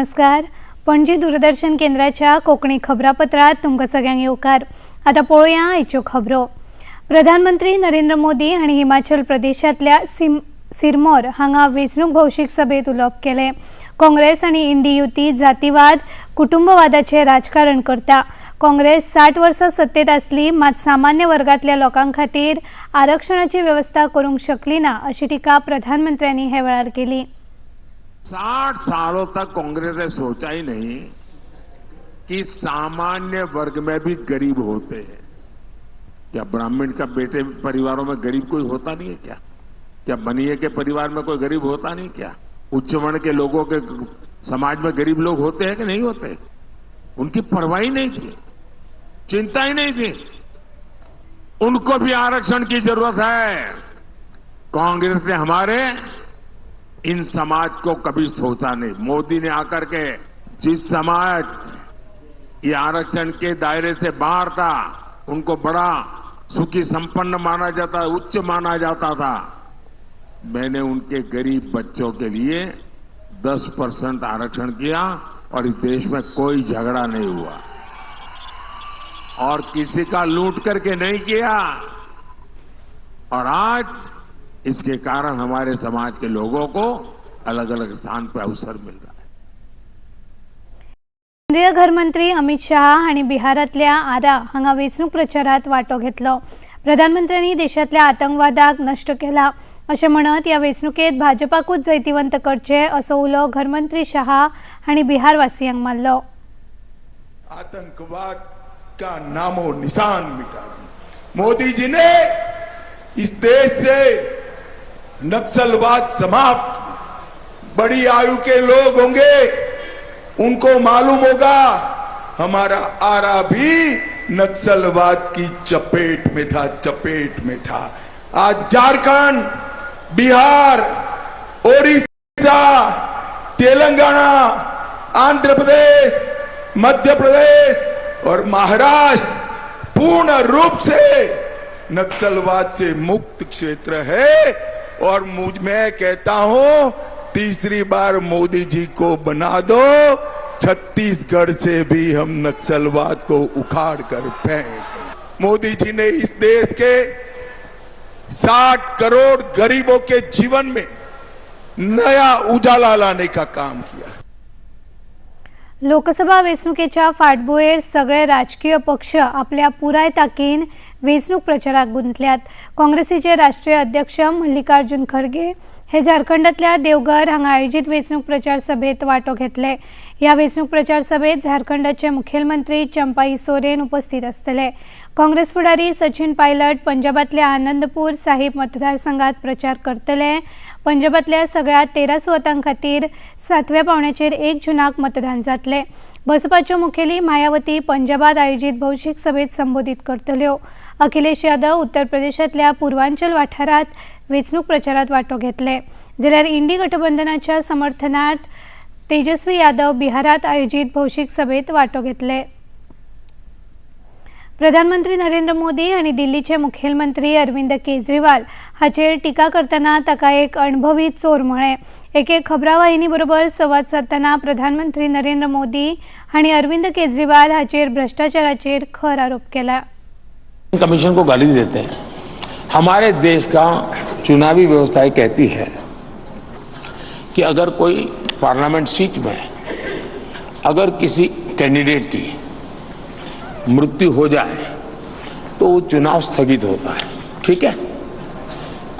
नमस्कार. पणजी दूरदर्शन केंद्राच्या कोकणी खबरापत्रात तुमकां सगळ्यांक येवकार. आता पळोवया आयच्यो खबरो. प्रधानमंत्री नरेंद्र मोदी हांणी हिमाचल प्रदेशांतल्या सिरमौर हांगा वेंचणूक भौशीक सभेत उलोवप केलें. काँग्रेस आनी इंडी युती जातीवाद कुटुंबवादाचें राजकारण करता. काँग्रेस 60 वर्सां सत्तेत आसली मात सामान्य वर्गांतल्या लोकां खातीर आरक्षणाची वेवस्था करूंक शकली ना अशी टिका प्रधानमंत्र्यांनी हे वेळार केली. 60 सालों तक कांग्रेस ने सोचा ही नहीं कि सामान्य वर्ग में भी गरीब होते हैं. क्या ब्राह्मण का बेटे परिवारों में गरीब कोई होता नहीं है क्या? क्या बनिए के परिवार में कोई गरीब होता नहीं क्या? उच्च वर्ण के लोगों के समाज में गरीब लोग होते हैं कि नहीं होते? उनकी परवाह ही नहीं थी, चिंता ही नहीं थी. उनको भी आरक्षण की जरूरत है. कांग्रेस ने हमारे इन समाज को कभी सोचा नहीं. मोदी ने आकर के जिस समाज ये आरक्षण के दायरे से बाहर था उनको बड़ा सुखी संपन्न माना जाता, उच्च माना जाता था. मैंने उनके गरीब बच्चों के लिए 10% आरक्षण किया और इस देश में कोई झगड़ा नहीं हुआ और किसी का लूट करके नहीं किया. और आज इसके कारण हमारे समाज के लोगों को अलग अलग स्थान पर अवसर मिल रहा है. केंद्रीय गृहमंत्री अमित शाह हांणी बिहारांतल्या आरा हांगा वेंचणूक प्रचारात वांटो घेतलो. प्रधानमंत्र्यांनी देशांतल्या आतंकवादाक नश्ट केला अशें म्हणत ह्या वेंचणुकेंत भाजपाकूच जैतिवंत करचे असो उलो गृहमंत्री शाह हांणी बिहारवासियांक मारलो. आतंकवाद का नामो निशान मिटा दी. मोदी जी ने इस देश से नक्सलवाद समाप्त किया. बड़ी आयु के लोग होंगे उनको मालूम होगा हमारा आरा भी नक्सलवाद की चपेट में था. आज झारखंड, बिहार, ओडिशा, तेलंगाना, आंध्र प्रदेश, मध्य प्रदेश और महाराष्ट्र पूर्ण रूप से नक्सलवाद से मुक्त क्षेत्र है. और मैं कहता हूं तीसरी बार मोदी जी को बना दो, छत्तीसगढ़ से भी हम नक्सलवाद को उखाड़ कर फेंक. मोदी जी ने इस देश के 60 करोड़ गरीबों के जीवन में नया उजाला लाने का काम किया. लोकसभा वेंचणुकेच्या फाटभुंयेर सगळे राजकीय पक्ष आपल्या पुराय तांकीन वेंचणूक प्रचाराक गुंतल्यात. काँग्रेसीचे राष्ट्रीय अध्यक्ष मल्लिकार्जुन खरगे हे झारखंडातल्या देवघर हांगा आयोजित वेंचणूक प्रचार सभेत वांटो घेतले. ह्या वेंचणूक प्रचार सभेत झारखंडाचे मुखेलमंत्री चंपाई सोरेन उपस्थित आसतले. काँग्रेस फुडारी सचिन पायलट पंजाबातल्या आनंदपूर साहिब मतदारसंघात प्रचार करतले. पंजाबातल्या सगळ्या 13 सुवातां खातीर 7व्या पावण्याचेर 1 जूनाक मतदान जातले. बसपाच्यो मुखेली मायावती पंजाबात आयोजित भौशीक सभेत संबोधित करतल्यो. अखिलेश यादव उत्तर प्रदेशातल्या पूर्वांचल वाठारात वेंचणूक प्रचारात वांटो घेतले. जाल्यार इंडी गठबंधनाच्या समर्थनार्थ तेजस्वी यादव बिहारात आयोजित भौशीक सभेत वांटो घेतले. प्रधानमंत्री नरेंद्र मोदी हांणी दिल्लीचे मुखेलमंत्री अरविंद केजरीवाल हाचेर टिका करतना ताका एक अणभवी चोर म्हळें. एके खबरावाहिनी बरोबर संवाद साधतना प्रधानमंत्री नरेंद्र मोदी हांणी अरविंद केजरीवाल हाचेर भ्रष्टाचाराचेर खर आरोप केला. कमीशन को गाली देते हैं. हमारे देश का चुनावी व्यवस्था कहती है कि अगर कोई पार्लियामेंट सीट में अगर किसी कैंडिडेट की मृत्यु हो जाए तो वो चुनाव स्थगित होता है. ठीक है.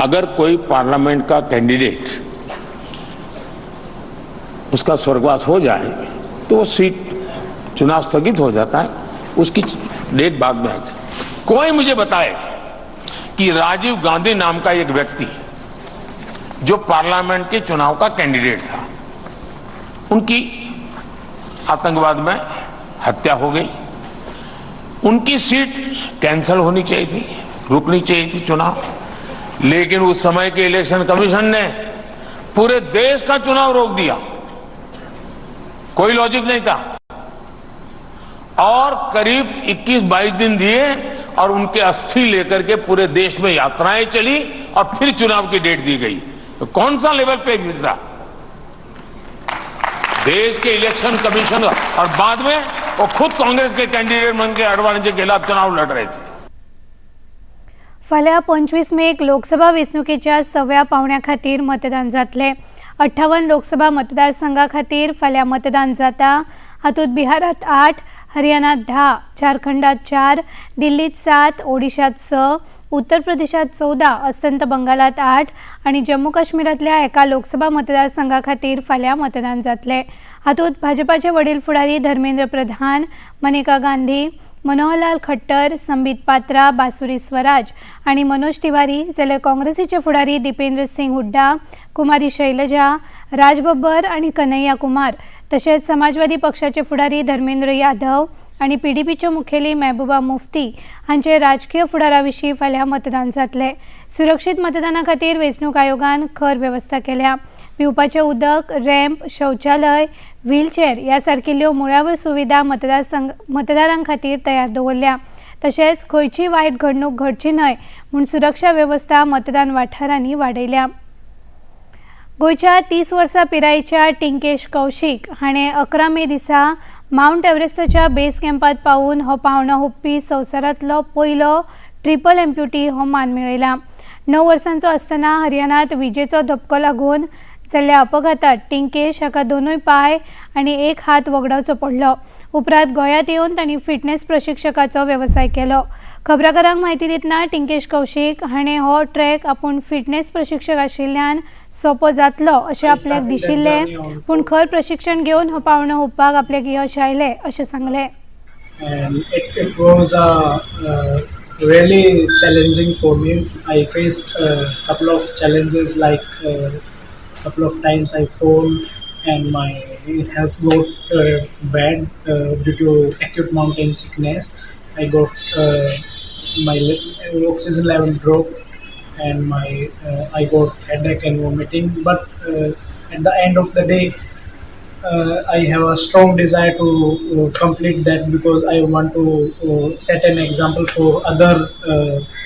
अगर कोई पार्लियामेंट का कैंडिडेट उसका स्वर्गवास हो जाए तो वो सीट चुनाव स्थगित हो जाता है, उसकी डेट बाद में आती है. कोई मुझे बताए कि राजीव गांधी नाम का एक व्यक्ति जो पार्लियामेंट के चुनाव का कैंडिडेट था, उनकी आतंकवाद में हत्या हो गई. उनकी सीट कैंसिल होनी चाहिए थी, रुकनी चाहिए थी चुनाव. लेकिन उस समय के इलेक्शन कमीशन ने पूरे देश का चुनाव रोक दिया. कोई लॉजिक नहीं था. और करीब 21-22 दिन दिए और उनके अस्थि लेकर के पूरे देश में यात्राएं चली और फिर चुनाव की डेट दी गई. तो कौन सा लेवल पे था? देश के इलेक्शन कमीशन और बाद में वो खुद कांग्रेस के कैंडिडेट बन के अडवाणी के खिलाफ चुनाव लढ रहे थे. फाल्यां 25 मेक लोकसभा वेंचणुकेच्या 6व्या पावण्या खातीर मतदान जातलें. 58 लोकसभा मतदारसंघा खातीर फाल्यां मतदान जाता. हातूंत बिहारात 8, हरियाणात 10, झारखंडात 4, दिल्लीत 7, ओडिशात 6, उत्तर प्रदेशात 14, अस्तंत बंगालात 8 आणि जम्मू काश्मीरातल्या एका लोकसभा मतदारसंघा खातीर फाल्यां मतदान जातलें. हातूंत भाजपाचे वडील फुडारी धर्मेंद्र प्रधान, मनेका गांधी, मनोहरलाल खट्टर, संबित पात्रा, बासुरी स्वराज आणि मनोज तिवारी जाल्यार काँग्रेसीचे फुडारी दीपेंद्र सिंग हुड्डा, कुमारी शैलजा, राज बब्बर आणि कन्हैया कुमार तशेंच समाजवादी पक्षाचे फुडारी धर्मेंद्र यादव आणि पीडीपीच्यो मुखेली महबूबा मुफ्ती हांचे राजकीय फुडारा विशीं फाल्यां मतदान जातलें. सुरक्षीत मतदाना खातीर वेंचणूक आयोगान खर वेवस्था केल्या. पिवपाचें उदक, रॅम्प, शौचालय, व्हीलचेअर ह्या सारकिल्ल्यो मुळाव्यो सुविधा मतदारां खातीर तयार दवरल्या. तशेंच खंयचीय वायट घडणूक घडची न्हय म्हूण सुरक्षा वेवस्था मतदान वाठारांनी वाडयल्या. गोंयच्या 30 वर्सां पिरायेच्या टिंकेश कौशिक हाणें 11 मे दिसा माउंट एव्हरेस्टाच्या बेस कॅम्पात पावून हो पावंडो हुंपपी संवसारांतलो पयलो ट्रिपल एम्प्युटी हो मान मेळयला. 9 वर्सांचो आसतना हरियाणात विजेचो धपको लागून जाल्ल्या अपघातात टिंकेश हाका 2 पाय आनी 1 हात वगडावचो पडलो. उपरांत गोंयांत येवन तांणी फिटनेस प्रशिक्षकाचो वेवसाय केलो. खबराकारांक म्हायती दितना टिंकेश कौशिक हाणें हो ट्रॅक आपूण फिटनेस प्रशिक्षक आशिल्ल्यान सोंपो जातलो अशें आपल्याक दिशिल्लें, पूण खर प्रशिक्षण घेवन हो पावंडो हुंपपाक आपल्याक यश आयलें अशें सांगलें. It was really challenging for me. I faced a couple of challenges, like couple of times I fall and my health got bad due to acute mountain sickness. I got my oxygen level dropped and I got headache and vomiting. But at the end of the day, I have a strong desire to complete that, because I want to set an example for other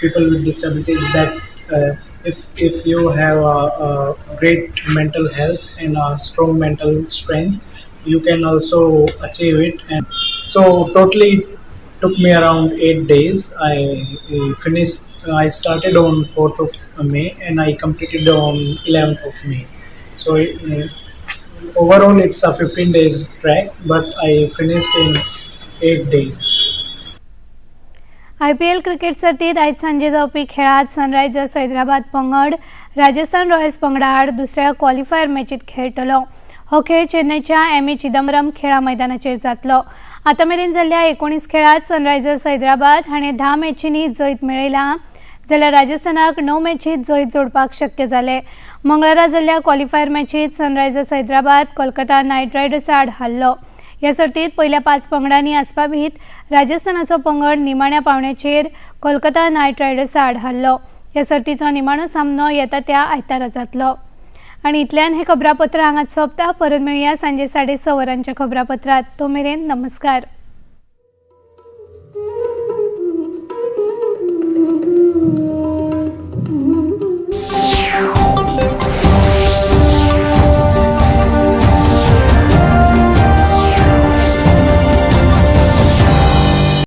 people with disabilities that if you have a great mental health and a strong mental strength, you can also achieve it. And so totally took me around 8 days. I started on 4th of May and I completed on 11th of May. So overall it's a 15 days track, but I finished in 8 days. IPL cricket सर्तीत आयज सांजे जावपी खेळात Sunrisers Hyderabad पंगड Rajasthan Royals पंगडा आड दुसऱ्या qualifier मॅचीत खेळटलो. हो खेळ चेन्नईच्या एम.ए. चिदंबरम खेळा मैदानाचेर जातलो. आतां मेरेन जाल्ल्या 19 खेळात सनरायझर्स हैदराबाद हाणें 10 मॅचींनी जैत मेळयलां, जाल्यार राजस्थानाक 9 मॅचींत जैत जोडपाक शक्य जालें. मंगळारा जाल्ल्या क्वॉलिफायर मॅचीत सनरायझर्स हैदराबाद कोलकाता नायट रायडर्सा आड हारलो. ह्या सर्तीत पयल्या 5 पंगडांनी आसपावीत राजस्थानाचो पंगड निमाण्या पावण्याचेर कोलकाता नायट रायडर्सा आड हारलो. ह्या सर्तीचो निमाणो सामनो येता त्या आयतारा जातलो. आनी इतल्यान हें खबरापत्र हांगाच सोंपता. परत मेळुया सांजे 6:30 वरांच्या खबरापत्रांत. तो मेरेन नमस्कार.